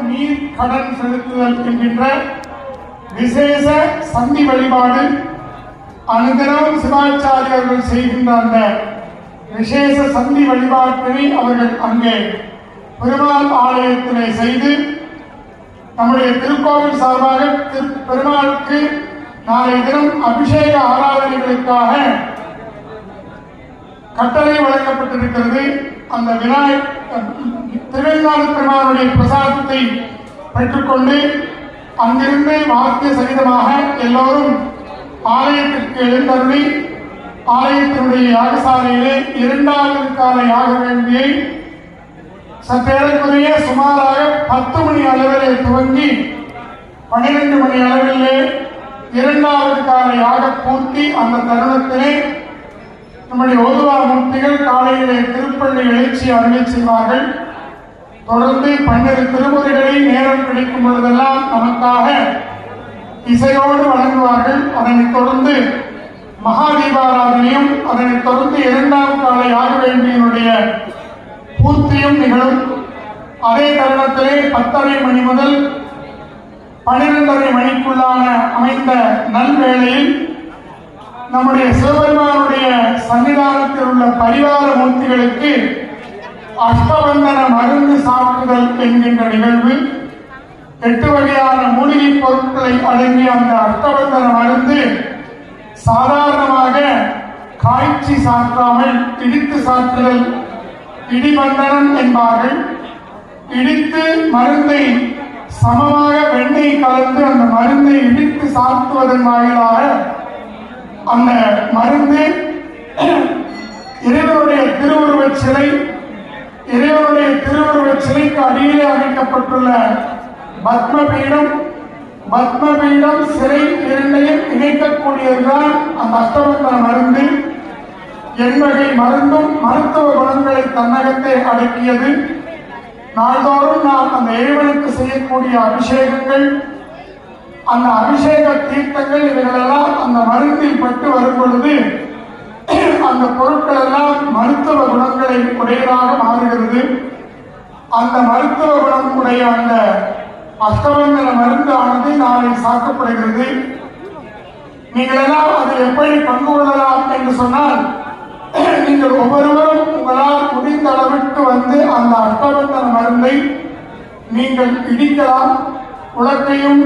நீர் கடன் செலுத்துதல் என்கின்ற விசேஷ சந்தி வழிபாடு அனுதினம் சிவாச்சாரியர்கள் செய்கின்ற அந்த விசேஷ சந்தி வழிபாட்டினை அவர்கள் அங்கே பெருமாள் ஆலயத்தினை செய்து நம்முடைய திருக்கோவில் சார்பாக பெருமாளுக்கு நாளை தினம் அபிஷேக ஆராதனைகளுக்காக கட்டளை வழங்கப்பட்டிருக்கிறது. அந்த திருவெங்காடு பெருமானுடைய பிரசாதத்தை பெற்றுக்கொண்டு அங்கிருந்து வாத்திய சகிதமாக எல்லோரும் ஆலயத்திற்கு எழுந்தருளி ஆலயத்தினுடைய யாகசாலையிலே இரண்டாவது கால யாக வேண்டியை சற்றேறக்குறைய சுமாராக 10 மணி அளவிலே துவங்கி 12 மணி அளவிலே இரண்டாவது கால யாக பூர்த்தி. அந்த தருணத்திலே நம்முடைய ஓதுவா மூர்த்திகள் காலையிலே திருப்பள்ளி எழுச்சி அருளை செய்வார்கள். தொடர்ந்து 12 திருமுறைகளை நேரம் கிடைக்கும் பொழுதெல்லாம் நமக்காக இசையோடு வழங்குவார்கள். அதனைத் தொடர்ந்து மகா தீபாராதனையும் அதனைத் தொடர்ந்து 2ஆம் கால யாக வேண்டியனுடைய பூர்த்தியும் நிகழும். அதே தருணத்திலே 10:30 மணி முதல் 12:30 மணிக்குள்ளான அமைந்த நல்வேளையில் நம்முடைய சிவபெருமானுடைய சன்னிதானத்தில் உள்ள பரிவார மூர்த்திகளுக்கு அஷ்டபந்தன மருந்து சாற்றுதல் என்கின்ற நிகழ்வு. 8 வகையான மூலிகை பொருட்களை அடங்கிய அந்த அஷ்டபந்தன மருந்து சாதாரணமாக காய்ச்சி சாற்றாமல் இடித்து சாற்றுதல் இடிபந்தனம் என்பார்கள். இடித்து மருந்தை சமமாக வெண்ணெய் கலந்து அந்த மருந்தை இடித்து சாத்துவதன் வாயிலாக அந்த மருந்து இறைவனுடைய திருவுருவச் சிலை, இறைவனுடைய திருவுருவச் சிலைக்கு அடியிலே அமைக்கப்பட்டுள்ள பத்மபீடம் சிலை இரண்டையும் இணைக்கக்கூடியதுதான் அந்த அஷ்டபந்தன மருந்து. எண்வகை மருந்தும் மருத்துவ குணங்களை தன்னகத்தை அடக்கியது. நாள்தோறும் நாம் அந்த இறைவனுக்கு செய்யக்கூடிய அபிஷேகங்கள், அந்த அபிஷேக தீர்த்தங்கள் இவைகளெல்லாம் அந்த மருந்தில் பட்டு வரும் பொழுது அந்த பொருட்கள் எல்லாம் மருத்துவ குணங்களை உடையதாக மாறுகிறது. அந்த மருத்துவ குணம் உடைய அந்த அஷ்டபந்தன மருந்து ஆனது நாளை சாக்கப்படுகிறது. நீங்கள் எல்லாம் அதில் எப்படி பங்கு கொள்ளலாம் என்று சொன்னால், நீங்கள் ஒவ்வொருவரும் உங்களால் முடிந்த அளவிற்கு வந்து அந்த அஷ்டபந்தன மருந்தை நீங்கள் இடிக்கலாம். உலக்கையும்